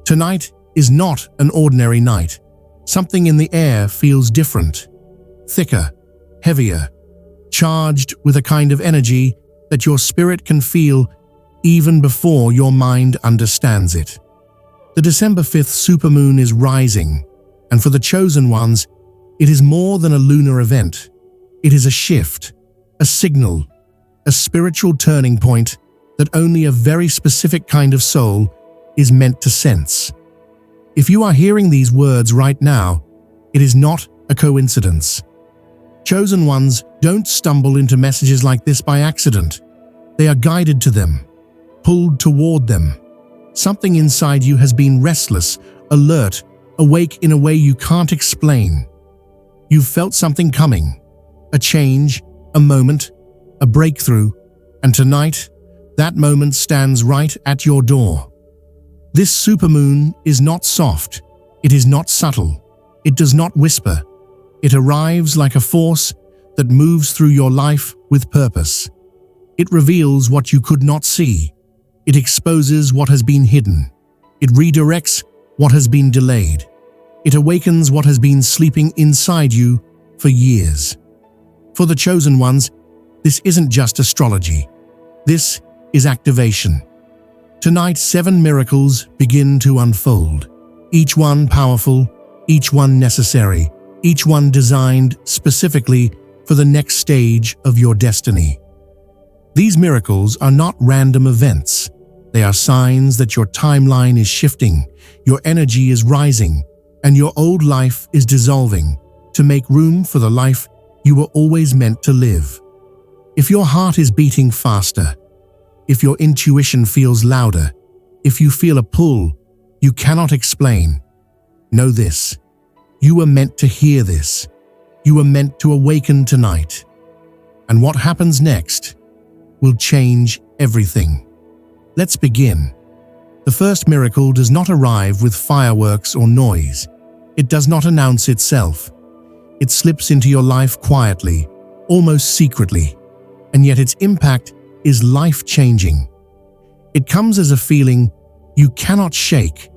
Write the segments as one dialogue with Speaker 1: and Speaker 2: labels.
Speaker 1: Tonight is not an ordinary night. Something in the air feels different, thicker, heavier, charged with a kind of energy that your spirit can feel even before your mind understands it. The December 5th supermoon is rising, and for the chosen ones, it is more than a lunar event. It is a shift, a signal, a spiritual turning point that only a very specific kind of soul is meant to sense. If you are hearing these words right now, it is not a coincidence. Chosen ones don't stumble into messages like this by accident. They are guided to them, pulled toward them. Something inside you has been restless, alert, awake in a way you can't explain. You've felt something coming, a change, a moment, a breakthrough, and tonight, that moment stands right at your door. This supermoon is not soft, it is not subtle, it does not whisper. It arrives like a force that moves through your life with purpose. It reveals what you could not see. It exposes what has been hidden. It redirects what has been delayed. It awakens what has been sleeping inside you for years. For the chosen ones, this isn't just astrology. This is activation. Tonight, 7 miracles begin to unfold. Each one powerful, each one necessary, each one designed specifically for the next stage of your destiny. These miracles are not random events. They are signs that your timeline is shifting, your energy is rising, and your old life is dissolving to make room for the life you were always meant to live. If your heart is beating faster, if your intuition feels louder, if you feel a pull you cannot explain, know this: you were meant to hear this. You were meant to awaken tonight. And what happens next will change everything. Let's begin. The first miracle does not arrive with fireworks or noise. It does not announce itself. It slips into your life quietly, almost secretly, and yet its impact is life-changing. It comes as a feeling you cannot shake,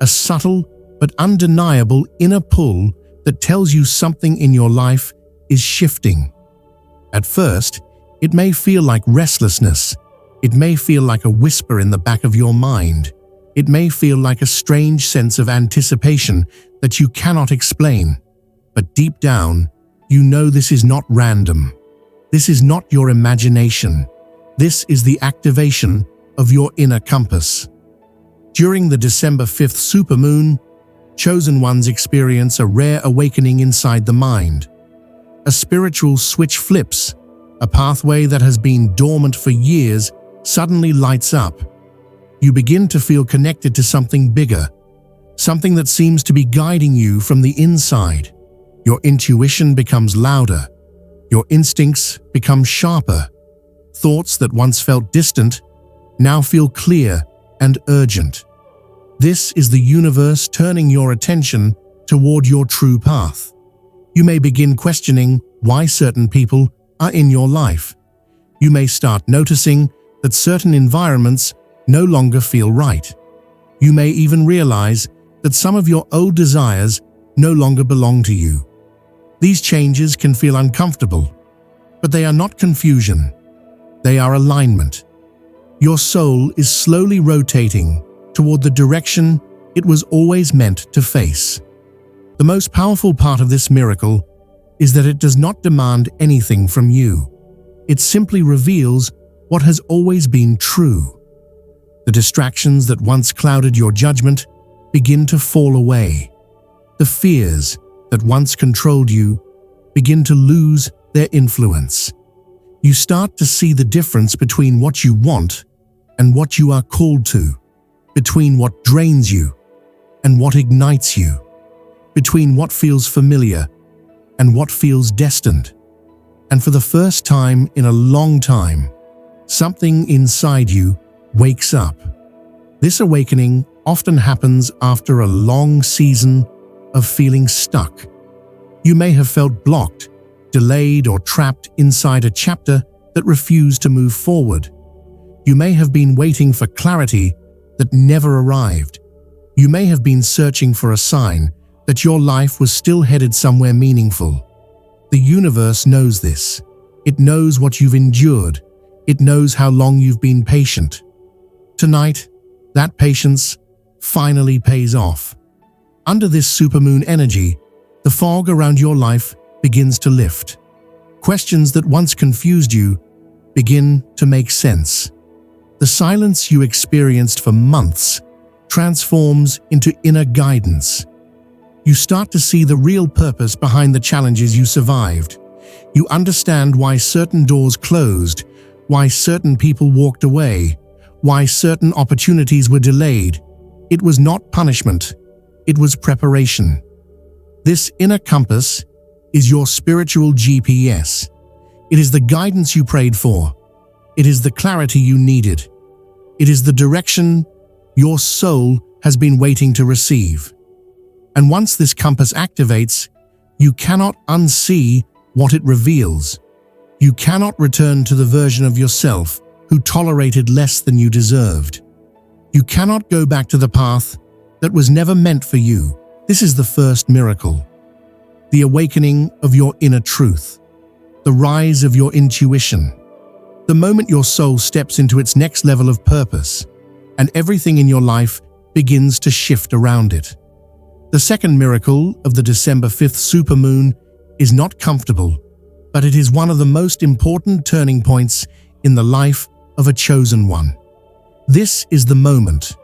Speaker 1: a subtle but undeniable inner pull that tells you something in your life is shifting. At first, it may feel like restlessness. It may feel like a whisper in the back of your mind. It may feel like a strange sense of anticipation that you cannot explain. But deep down, you know this is not random. This is not your imagination. This is the activation of your inner compass. During the December 5th supermoon, chosen ones experience a rare awakening inside the mind. A spiritual switch flips. A pathway that has been dormant for years suddenly lights up. You begin to feel connected to something bigger, something that seems to be guiding you from the inside. Your intuition becomes louder. Your instincts become sharper. Thoughts that once felt distant now feel clear and urgent. This is the universe turning your attention toward your true path. You may begin questioning why certain people are in your life. You may start noticing that certain environments no longer feel right. You may even realize that some of your old desires no longer belong to you. These changes can feel uncomfortable, but they are not confusion. They are alignment. Your soul is slowly rotating toward the direction it was always meant to face. The most powerful part of this miracle is that it does not demand anything from you. It simply reveals what has always been true. The distractions that once clouded your judgment begin to fall away. The fears that once controlled you begin to lose their influence. You start to see the difference between what you want and what you are called to, between what drains you and what ignites you, between what feels familiar and what feels destined. And for the first time in a long time, something inside you wakes up. This awakening often happens after a long season of feeling stuck. You may have felt blocked, delayed, or trapped inside a chapter that refused to move forward. You may have been waiting for clarity that never arrived. You may have been searching for a sign that your life was still headed somewhere meaningful. The universe knows this. It knows what you've endured. It knows how long you've been patient. Tonight, that patience finally pays off. Under this supermoon energy, the fog around your life begins to lift. Questions that once confused you begin to make sense. The silence you experienced for months transforms into inner guidance. You start to see the real purpose behind the challenges you survived. You understand why certain doors closed, why certain people walked away, why certain opportunities were delayed. It was not punishment, it was preparation. This inner compass is your spiritual GPS. It is the guidance you prayed for. It is the clarity you needed. It is the direction your soul has been waiting to receive. And once this compass activates, you cannot unsee what it reveals. You cannot return to the version of yourself who tolerated less than you deserved. You cannot go back to the path that was never meant for you. This is the first miracle. The awakening of your inner truth. The rise of your intuition. The moment your soul steps into its next level of purpose, and everything in your life begins to shift around it. The second miracle of the December 5th supermoon is not comfortable, but it is one of the most important turning points in the life of a chosen one. This is the moment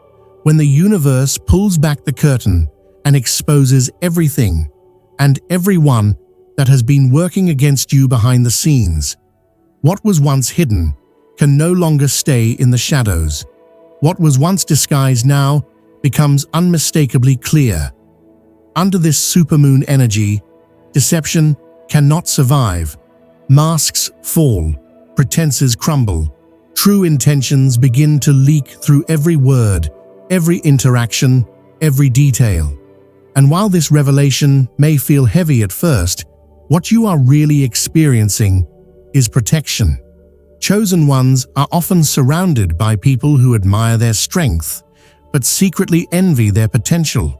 Speaker 1: when the universe pulls back the curtain and exposes everything and everyone that has been working against you behind the scenes. What was once hidden can no longer stay in the shadows. What was once disguised now becomes unmistakably clear. Under this supermoon energy, deception cannot survive. Masks fall, pretenses crumble, true intentions begin to leak through every word, every interaction, every detail. And while this revelation may feel heavy at first, what you are really experiencing is protection. Chosen ones are often surrounded by people who admire their strength, but secretly envy their potential.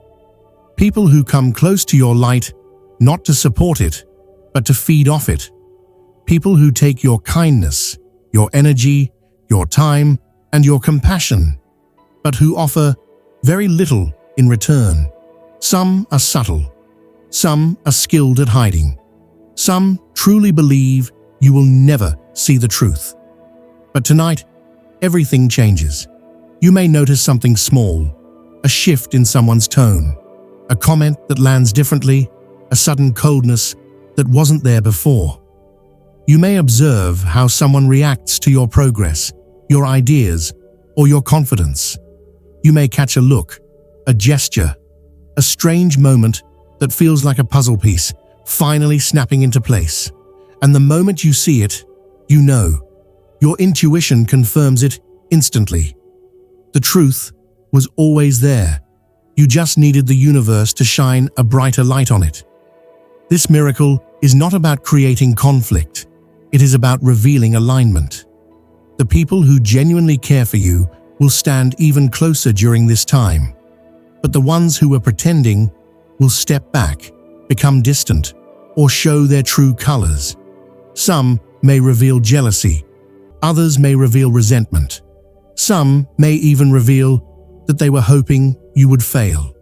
Speaker 1: People who come close to your light, not to support it, but to feed off it. People who take your kindness, your energy, your time, and your compassion, but who offer very little in return. Some are subtle. Some are skilled at hiding. Some truly believe you will never see the truth. But tonight, everything changes. You may notice something small, a shift in someone's tone, a comment that lands differently, a sudden coldness that wasn't there before. You may observe how someone reacts to your progress, your ideas, or your confidence. You may catch a look, a gesture, a strange moment that feels like a puzzle piece finally snapping into place. And the moment you see it, you know. Your intuition confirms it instantly. The truth was always there. You just needed the universe to shine a brighter light on it. This miracle is not about creating conflict. It is about revealing alignment. The people who genuinely care for you will stand even closer during this time. But the ones who are pretending will step back, become distant, or show their true colors. Some may reveal jealousy. Others may reveal resentment. Some may even reveal that they were hoping you would fail.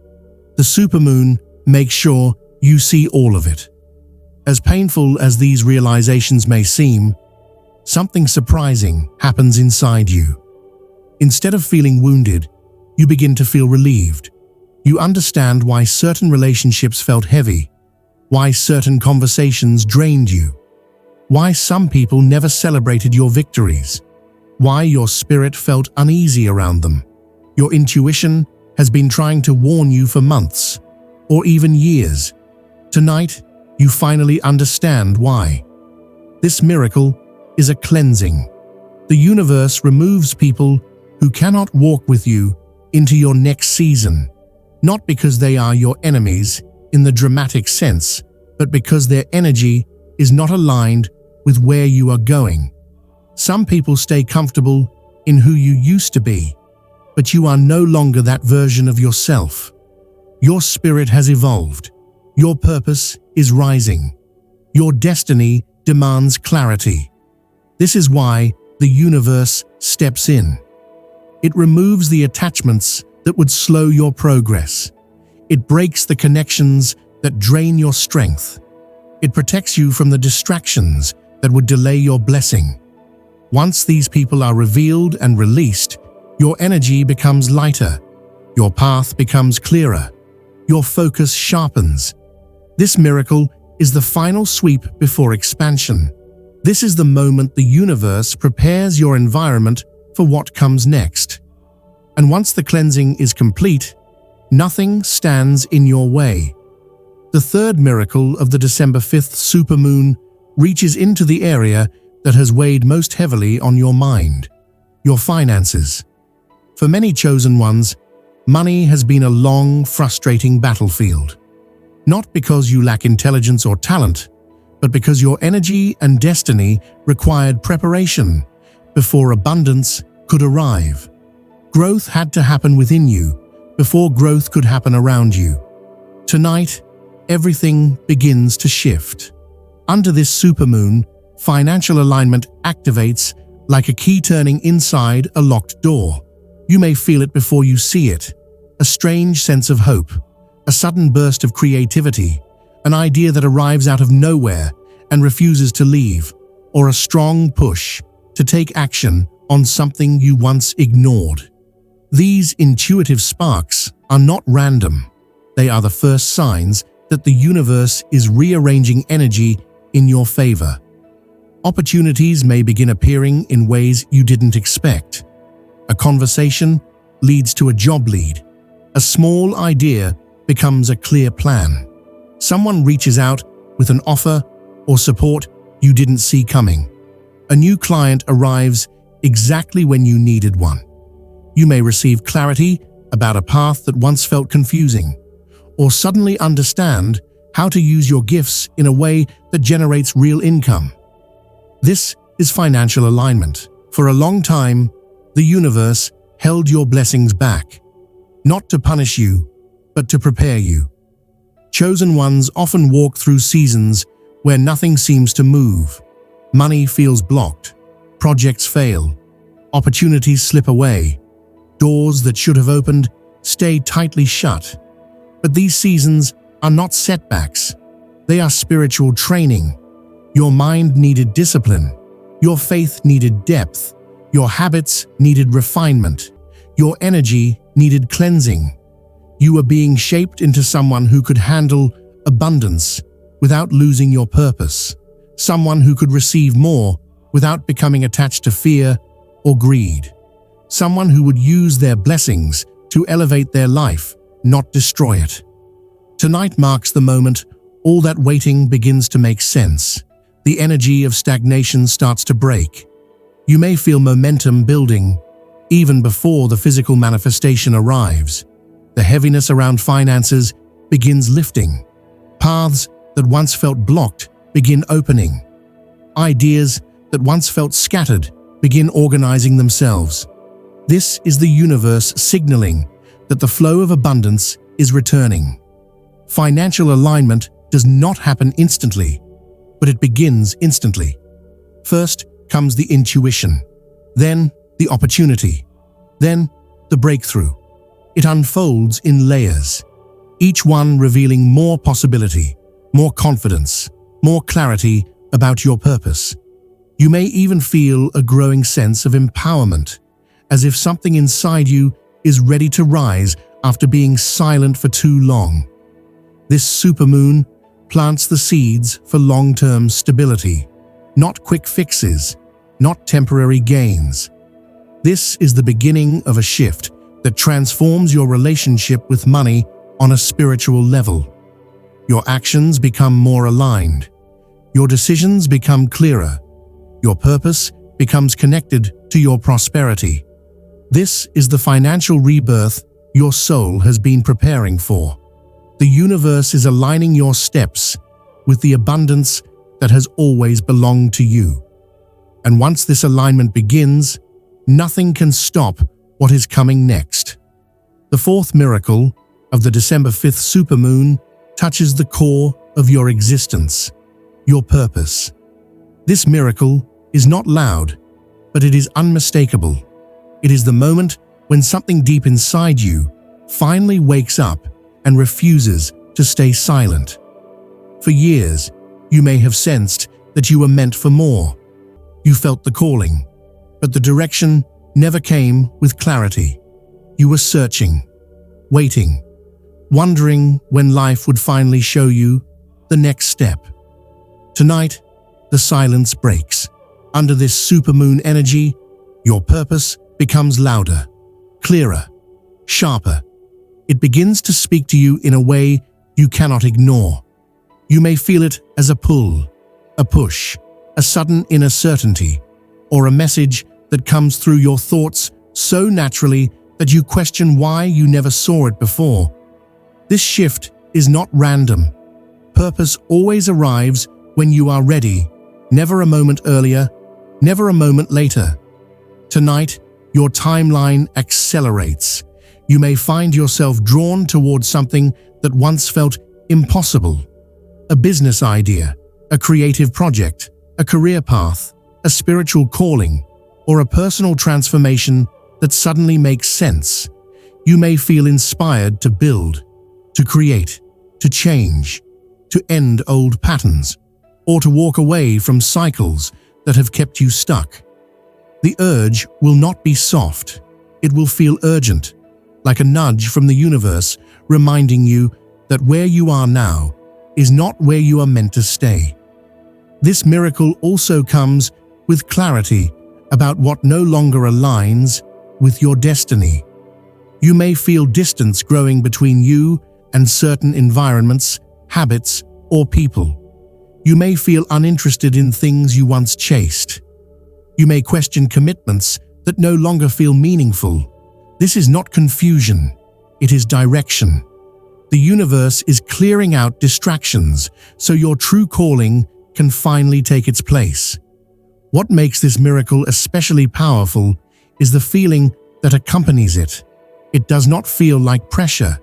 Speaker 1: The supermoon makes sure you see all of it. As painful as these realizations may seem, something surprising happens inside you. Instead of feeling wounded, you begin to feel relieved. You understand why certain relationships felt heavy, why certain conversations drained you, why some people never celebrated your victories, why your spirit felt uneasy around them. Your intuition has been trying to warn you for months, or even years. Tonight, you finally understand why. This miracle is a cleansing. The universe removes people who cannot walk with you into your next season, not because they are your enemies in the dramatic sense, but because their energy is not aligned with where you are going. Some people stay comfortable in who you used to be. but you are no longer that version of yourself. Your spirit has evolved. Your purpose is rising. Your destiny demands clarity. This is why the universe steps in. It removes the attachments that would slow your progress. It breaks the connections that drain your strength. It protects you from the distractions that would delay your blessing. Once these people are revealed and released, your energy becomes lighter. Your path becomes clearer. Your focus sharpens. This miracle is the final sweep before expansion. This is the moment the universe prepares your environment for what comes next. And once the cleansing is complete, nothing stands in your way. The third miracle of the December 5th supermoon reaches into the area that has weighed most heavily on your mind: your finances. For many chosen ones, money has been a long, frustrating battlefield. Not because you lack intelligence or talent, but because your energy and destiny required preparation before abundance could arrive. Growth had to happen within you before growth could happen around you. Tonight, everything begins to shift. Under this supermoon, financial alignment activates like a key turning inside a locked door. You may feel it before you see it. A strange sense of hope, a sudden burst of creativity, an idea that arrives out of nowhere and refuses to leave, or a strong push to take action on something you once ignored. These intuitive sparks are not random. They are the first signs that the universe is rearranging energy in your favor. Opportunities may begin appearing in ways you didn't expect. A conversation leads to a job lead. A small idea becomes a clear plan. Someone reaches out with an offer or support you didn't see coming. A new client arrives exactly when you needed one. You may receive clarity about a path that once felt confusing, or suddenly understand how to use your gifts in a way that generates real income. This is financial alignment. For a long time, the universe held your blessings back, not to punish you, but to prepare you. Chosen ones often walk through seasons where nothing seems to move. Money feels blocked, projects fail, opportunities slip away, doors that should have opened stay tightly shut. But these seasons are not setbacks. They are spiritual training. Your mind needed discipline. Your faith needed depth. Your habits needed refinement. Your energy needed cleansing. You were being shaped into someone who could handle abundance without losing your purpose. Someone who could receive more without becoming attached to fear or greed. Someone who would use their blessings to elevate their life, not destroy it. Tonight marks the moment all that waiting begins to make sense. The energy of stagnation starts to break. You may feel momentum building even before the physical manifestation arrives. The heaviness around finances begins lifting. Paths that once felt blocked begin opening. Ideas that once felt scattered begin organizing themselves. This is the universe signaling that the flow of abundance is returning. Financial alignment does not happen instantly, but it begins instantly. First comes the intuition, then the opportunity, then the breakthrough. It unfolds in layers, each one revealing more possibility, more confidence, more clarity about your purpose. You may even feel a growing sense of empowerment, as if something inside you is ready to rise after being silent for too long. This supermoon plants the seeds for long-term stability, not quick fixes, not temporary gains. This is the beginning of a shift that transforms your relationship with money on a spiritual level. Your actions become more aligned. Your decisions become clearer. Your purpose becomes connected to your prosperity. This is the financial rebirth your soul has been preparing for. The universe is aligning your steps with the abundance that has always belonged to you. And once this alignment begins, nothing can stop what is coming next. The fourth miracle of the December 5th supermoon touches the core of your existence, your purpose. This miracle is not loud, but it is unmistakable. It is the moment when something deep inside you finally wakes up and refuses to stay silent. For years, you may have sensed that you were meant for more. You felt the calling, but the direction never came with clarity. You were searching, waiting, wondering when life would finally show you the next step. Tonight, the silence breaks. Under this supermoon energy, your purpose becomes louder, clearer, sharper. It begins to speak to you in a way you cannot ignore. You may feel it as a pull, a push, a sudden inner certainty, or a message that comes through your thoughts so naturally that you question why you never saw it before. This shift is not random. Purpose always arrives when you are ready, never a moment earlier, never a moment later. Tonight, your timeline accelerates. You may find yourself drawn towards something that once felt impossible. A business idea, a creative project, a career path, a spiritual calling, or a personal transformation that suddenly makes sense. You may feel inspired to build, to create, to change, to end old patterns, or to walk away from cycles that have kept you stuck. The urge will not be soft. It will feel urgent, like a nudge from the universe reminding you that where you are now is not where you are meant to stay. This miracle also comes with clarity about what no longer aligns with your destiny. You may feel distance growing between you and certain environments, habits, or people. You may feel uninterested in things you once chased. You may question commitments that no longer feel meaningful. This is not confusion, it is direction. The universe is clearing out distractions so your true calling can finally take its place. What makes this miracle especially powerful is the feeling that accompanies it. It does not feel like pressure.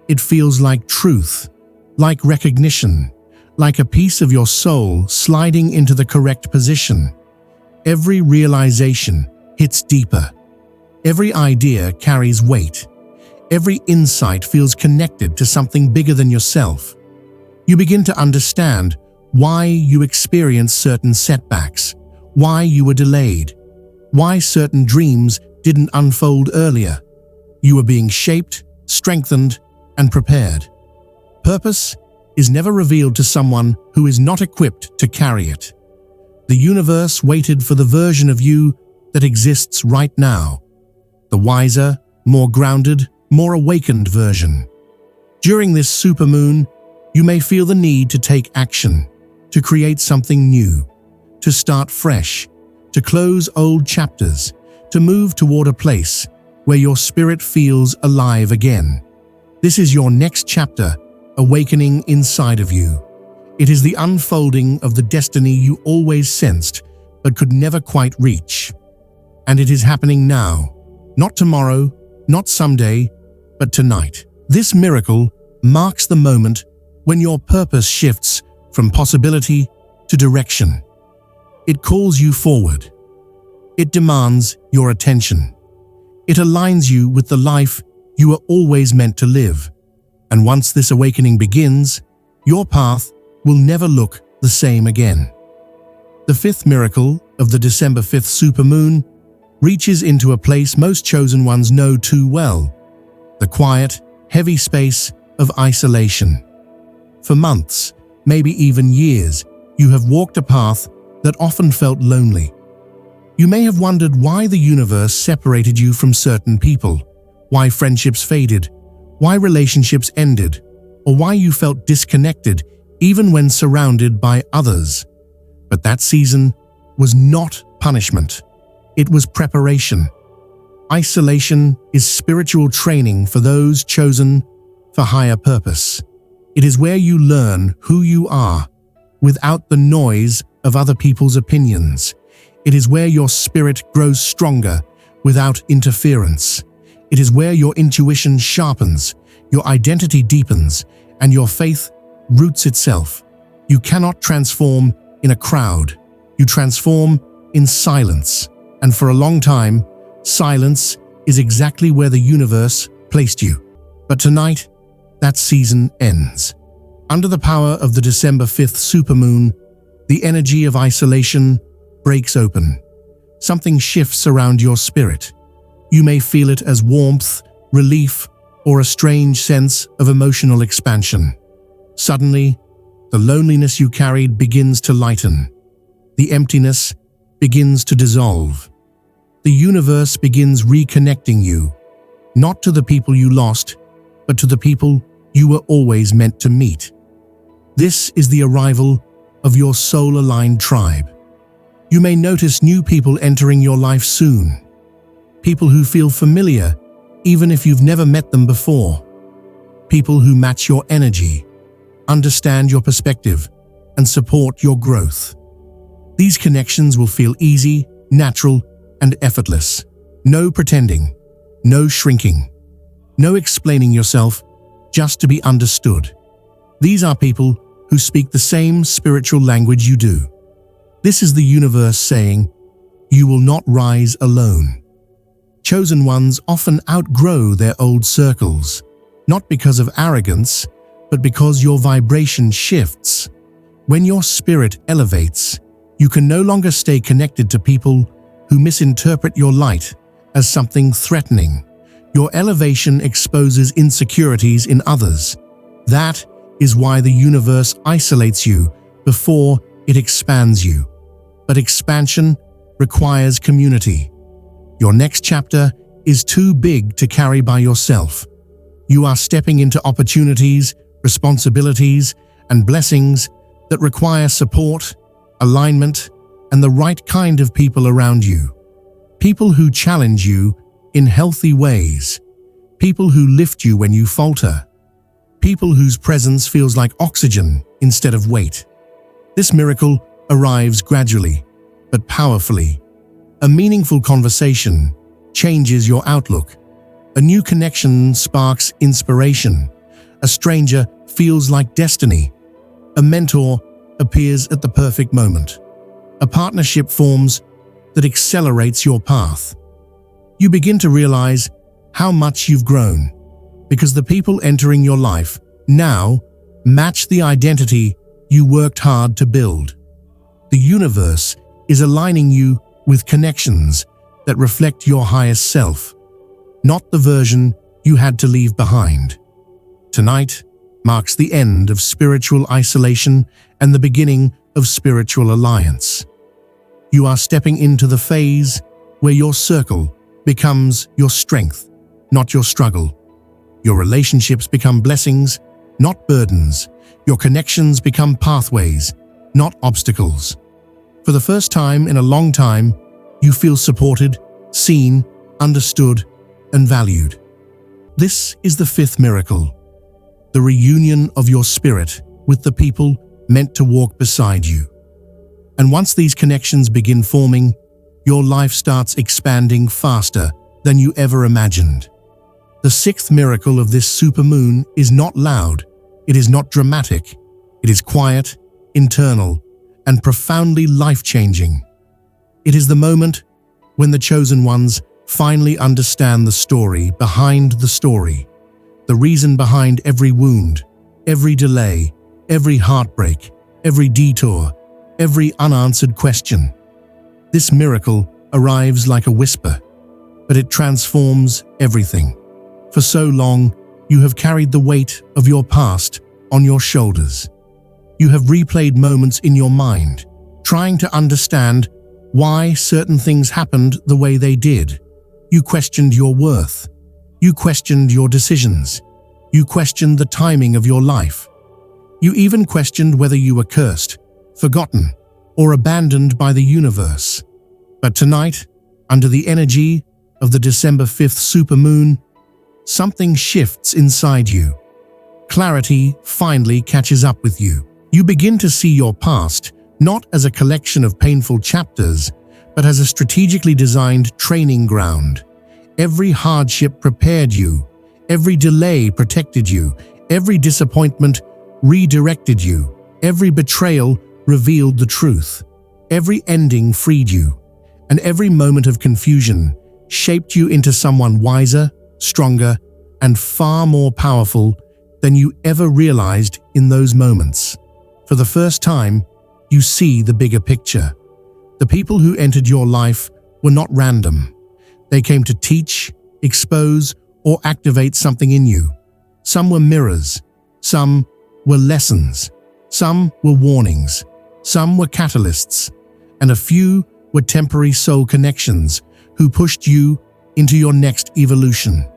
Speaker 1: It feels like truth, like recognition, like a piece of your soul sliding into the correct position. Every realization hits deeper. Every idea carries weight. Every insight feels connected to something bigger than yourself. You begin to understand why you experience certain setbacks, why you were delayed, why certain dreams didn't unfold earlier. You were being shaped, strengthened, and prepared. Purpose is never revealed to someone who is not equipped to carry it. The universe waited for the version of you that exists right now, the wiser, more grounded, more awakened version. During this supermoon, you may feel the need to take action, to create something new, to start fresh, to close old chapters, to move toward a place where your spirit feels alive again. This is your next chapter, awakening inside of you. It is the unfolding of the destiny you always sensed but could never quite reach. And it is happening now, not tomorrow, not someday, but tonight. This miracle marks the moment when your purpose shifts from possibility to direction. It calls you forward. It demands your attention. It aligns you with the life you were always meant to live. And once this awakening begins, your path will never look the same again. The fifth miracle of the December 5th supermoon reaches into a place most chosen ones know too well, the quiet, heavy space of isolation. For months, maybe even years, you have walked a path that often felt lonely. You may have wondered why the universe separated you from certain people, why friendships faded, why relationships ended, or why you felt disconnected even when surrounded by others. But that season was not punishment. It was preparation. Isolation is spiritual training for those chosen for higher purpose. It is where you learn who you are without the noise of other people's opinions. It is where your spirit grows stronger without interference. It is where your intuition sharpens, your identity deepens, and your faith roots itself. You cannot transform in a crowd. You transform in silence. And for a long time, silence is exactly where the universe placed you. But tonight, that season ends. Under the power of the December 5th supermoon, the energy of isolation breaks open. Something shifts around your spirit. You may feel it as warmth, relief, or a strange sense of emotional expansion. Suddenly, the loneliness you carried begins to lighten. The emptiness begins to dissolve. The universe begins reconnecting you, not to the people you lost, but to the people you were always meant to meet. This is the arrival of your soul-aligned tribe. You may notice new people entering your life soon. People who feel familiar, even if you've never met them before. People who match your energy, understand your perspective, and support your growth. These connections will feel easy, natural, and effortless. No pretending, no shrinking, no explaining yourself just to be understood. These are people who speak the same spiritual language you do. This is the universe saying, you will not rise alone. Chosen ones often outgrow their old circles, not because of arrogance, but because your vibration shifts. When your spirit elevates, you can no longer stay connected to people who misinterpret your light as something threatening. Your elevation exposes insecurities in others. That is why the universe isolates you before it expands you. But expansion requires community. Your next chapter is too big to carry by yourself. You are stepping into opportunities, responsibilities, and blessings that require support, alignment, and the right kind of people around you. People who challenge you in healthy ways. People who lift you when you falter. People whose presence feels like oxygen instead of weight. This miracle arrives gradually, but powerfully. A meaningful conversation changes your outlook. A new connection sparks inspiration. A stranger feels like destiny. A mentor appears at the perfect moment. A partnership forms that accelerates your path. You begin to realize how much you've grown, because the people entering your life now match the identity you worked hard to build. The universe is aligning you with connections that reflect your highest self, not the version you had to leave behind. Tonight marks the end of spiritual isolation and the beginning of spiritual alliance. You are stepping into the phase where your circle becomes your strength, not your struggle. Your relationships become blessings, not burdens. Your connections become pathways, not obstacles. For the first time in a long time, you feel supported, seen, understood, and valued. This is the fifth miracle, the reunion of your spirit with the people meant to walk beside you. And once these connections begin forming, your life starts expanding faster than you ever imagined. The sixth miracle of this supermoon is not loud, it is not dramatic, it is quiet, internal, and profoundly life-changing. It is the moment when the chosen ones finally understand the story behind the story, the reason behind every wound, every delay, every heartbreak, every detour, every unanswered question. This miracle arrives like a whisper, but it transforms everything. For so long, you have carried the weight of your past on your shoulders. You have replayed moments in your mind, trying to understand why certain things happened the way they did. You questioned your worth. You questioned your decisions. You questioned the timing of your life. You even questioned whether you were cursed, forgotten, or abandoned by the universe. But tonight, under the energy of the December 5th supermoon, something shifts inside you. Clarity finally catches up with you. You begin to see your past not as a collection of painful chapters, but as a strategically designed training ground. Every hardship prepared you. Every delay protected you. Every disappointment redirected you. Every betrayal revealed the truth. Every ending freed you. And every moment of confusion shaped you into someone wiser, stronger, and far more powerful than you ever realized in those moments. For the first time, you see the bigger picture. The people who entered your life were not random. They came to teach, expose, or activate something in you. Some were mirrors. Some were lessons. Some were warnings. Some were catalysts. And a few were temporary soul connections who pushed you into your next evolution.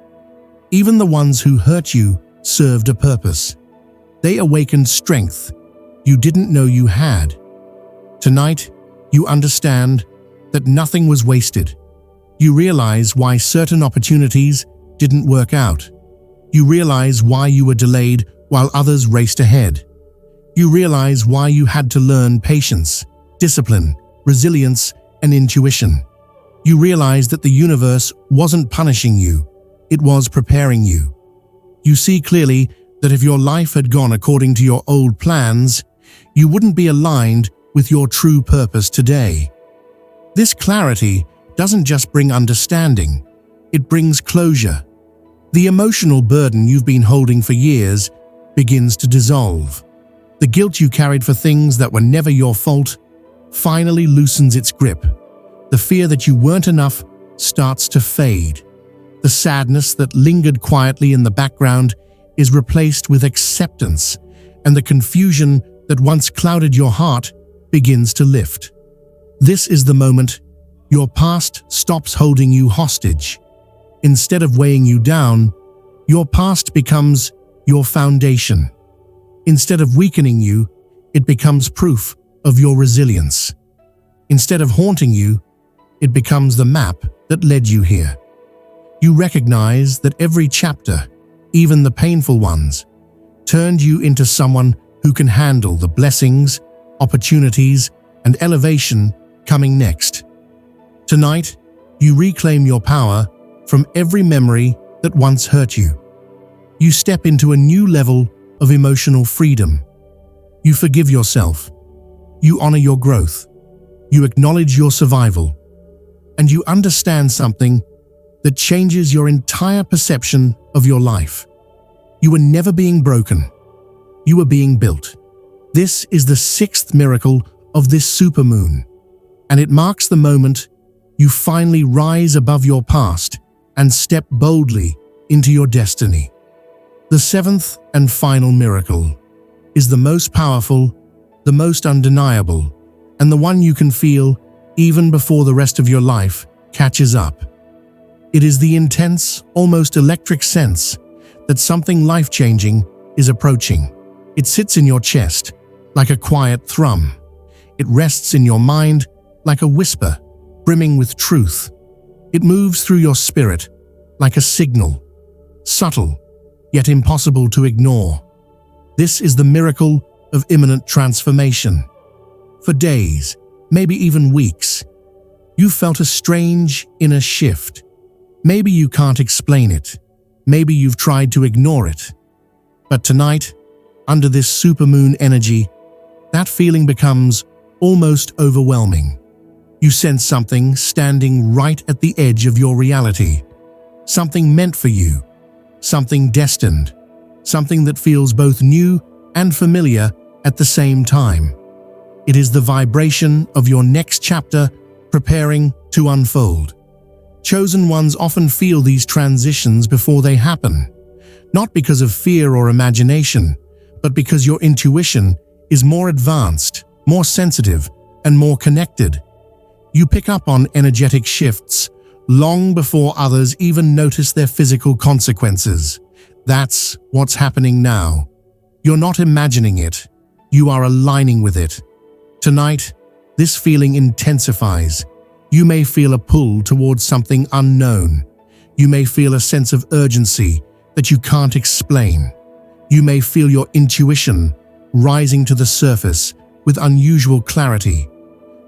Speaker 1: Even the ones who hurt you served a purpose. They awakened strength you didn't know you had. Tonight, you understand that nothing was wasted. You realize why certain opportunities didn't work out. You realize why you were delayed while others raced ahead. You realize why you had to learn patience, discipline, resilience, and intuition. You realize that the universe wasn't punishing you, it was preparing you. You see clearly that if your life had gone according to your old plans, you wouldn't be aligned with your true purpose today. This clarity doesn't just bring understanding, it brings closure. The emotional burden you've been holding for years begins to dissolve. The guilt you carried for things that were never your fault finally loosens its grip. The fear that you weren't enough starts to fade. The sadness that lingered quietly in the background is replaced with acceptance, and the confusion that once clouded your heart begins to lift. This is the moment your past stops holding you hostage. Instead of weighing you down, your past becomes your foundation. Instead of weakening you, it becomes proof of your resilience. Instead of haunting you, it becomes the map that led you here. You recognize that every chapter, even the painful ones, turned you into someone who can handle the blessings, opportunities, and elevation coming next. Tonight, you reclaim your power from every memory that once hurt you. You step into a new level of emotional freedom. You forgive yourself. You honor your growth. You acknowledge your survival. And you understand something that changes your entire perception of your life. You were never being broken. You were being built. This is the 6th miracle of this supermoon, and it marks the moment you finally rise above your past and step boldly into your destiny. The 7th and final miracle is the most powerful, the most undeniable, and the one you can feel even before the rest of your life catches up. It is the intense, almost electric sense that something life-changing is approaching. It sits in your chest like a quiet thrum. It rests in your mind like a whisper, brimming with truth. It moves through your spirit like a signal, subtle, yet impossible to ignore. This is the miracle of imminent transformation. For days, maybe even weeks, you felt a strange inner shift. Maybe you can't explain it. Maybe you've tried to ignore it. But tonight, under this supermoon energy, that feeling becomes almost overwhelming. You sense something standing right at the edge of your reality. Something meant for you. Something destined. Something that feels both new and familiar at the same time. It is the vibration of your next chapter preparing to unfold. Chosen ones often feel these transitions before they happen, not because of fear or imagination, but because your intuition is more advanced, more sensitive, and more connected. You pick up on energetic shifts long before others even notice their physical consequences. That's what's happening now. You're not imagining it, you are aligning with it. Tonight, this feeling intensifies. You may feel a pull towards something unknown. You may feel a sense of urgency that you can't explain. You may feel your intuition rising to the surface with unusual clarity.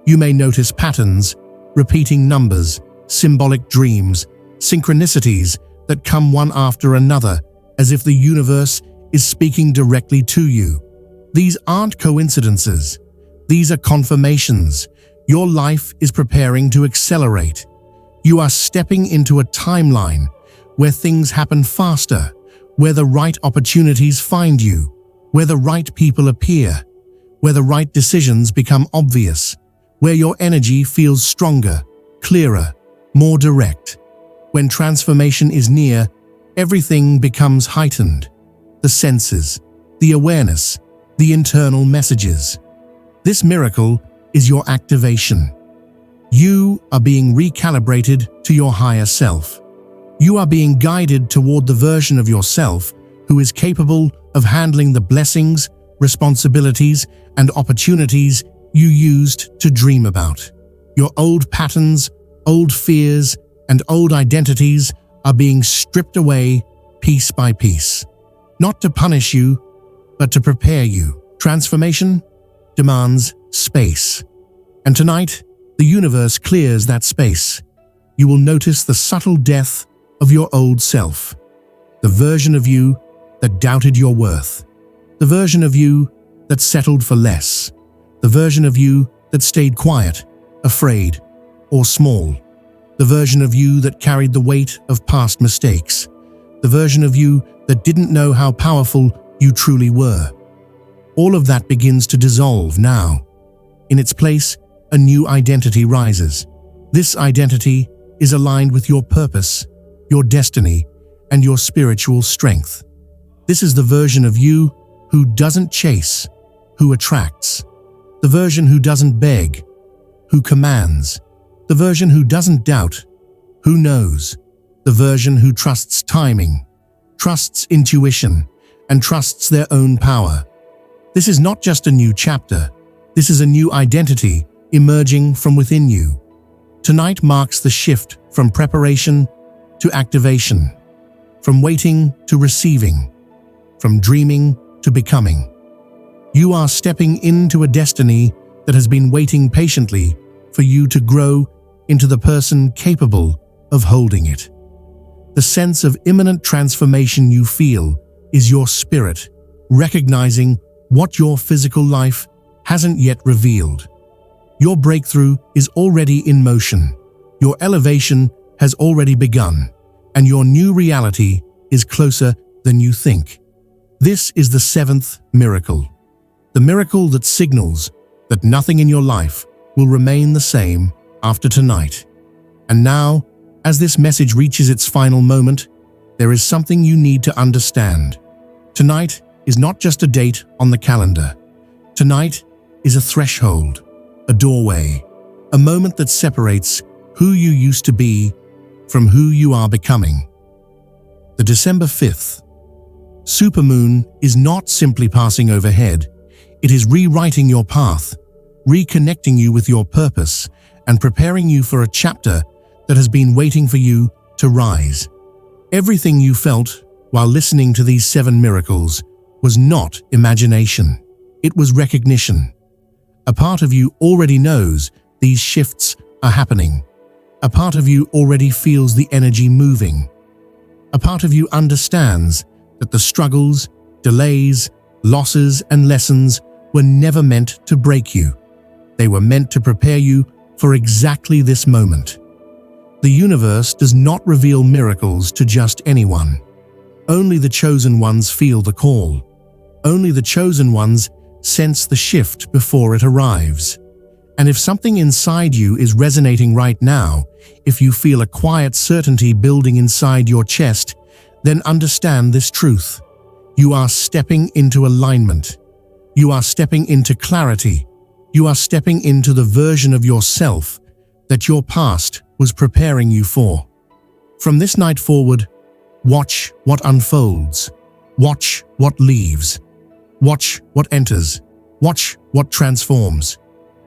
Speaker 1: You may notice patterns, repeating numbers, symbolic dreams, synchronicities that come one after another, as if the universe is speaking directly to you. These aren't coincidences. These are confirmations. Your life is preparing to accelerate. You are stepping into a timeline where things happen faster, where the right opportunities find you, where the right people appear, where the right decisions become obvious, where your energy feels stronger, clearer, more direct. When transformation is near, everything becomes heightened. The senses, the awareness, the internal messages. This miracle is your activation. You are being recalibrated to your higher self. You are being guided toward the version of yourself who is capable of handling the blessings, responsibilities, and opportunities you used to dream about. Your old patterns, old fears, and old identities are being stripped away piece by piece. Not to punish you, but to prepare you. Transformation demands space. And tonight, the universe clears that space. You will notice the subtle death of your old self. The version of you that doubted your worth. The version of you that settled for less. The version of you that stayed quiet, afraid, or small. The version of you that carried the weight of past mistakes. The version of you that didn't know how powerful you truly were. All of that begins to dissolve now. In its place, a new identity rises. This identity is aligned with your purpose, your destiny, and your spiritual strength. This is the version of you who doesn't chase, who attracts. The version who doesn't beg, who commands. The version who doesn't doubt, who knows. The version who trusts timing, trusts intuition, and trusts their own power. This is not just a new chapter. This is a new identity emerging from within you. Tonight marks the shift from preparation to activation, from waiting to receiving, from dreaming to becoming. You are stepping into a destiny that has been waiting patiently for you to grow into the person capable of holding it. The sense of imminent transformation you feel is your spirit recognizing what your physical life hasn't yet revealed. Your breakthrough is already in motion. Your elevation has already begun, and your new reality is closer than you think. This is the seventh miracle. The miracle that signals that nothing in your life will remain the same after tonight. And now, as this message reaches its final moment, there is something you need to understand. Tonight is not just a date on the calendar. Tonight is a threshold, a doorway, a moment that separates who you used to be from who you are becoming. The December 5th. Supermoon is not simply passing overhead. It is rewriting your path, reconnecting you with your purpose, and preparing you for a chapter that has been waiting for you to rise. Everything you felt while listening to these 7 miracles was not imagination. It was recognition. A part of you already knows these shifts are happening. A part of you already feels the energy moving. A part of you understands that the struggles, delays, losses, and lessons were never meant to break you. They were meant to prepare you for exactly this moment. The universe does not reveal miracles to just anyone. Only the chosen ones feel the call. Only the chosen ones sense the shift before it arrives. And if something inside you is resonating right now, if you feel a quiet certainty building inside your chest, then understand this truth. You are stepping into alignment. You are stepping into clarity. You are stepping into the version of yourself that your past was preparing you for. From this night forward, watch what unfolds. Watch what leaves. Watch what enters. Watch what transforms.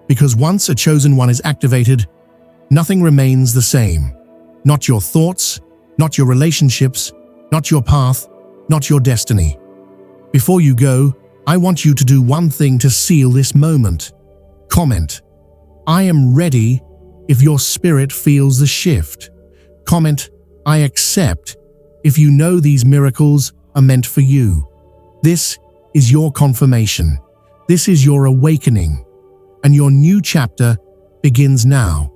Speaker 1: Because once a chosen one is activated, nothing remains the same. Not your thoughts, not your relationships, not your path, not your destiny. Before you go, I want you to do one thing to seal this moment. Comment, "I am ready," if your spirit feels the shift. Comment, I accept if you know these miracles are meant for you. This is your confirmation. This is your awakening. And your new chapter begins now.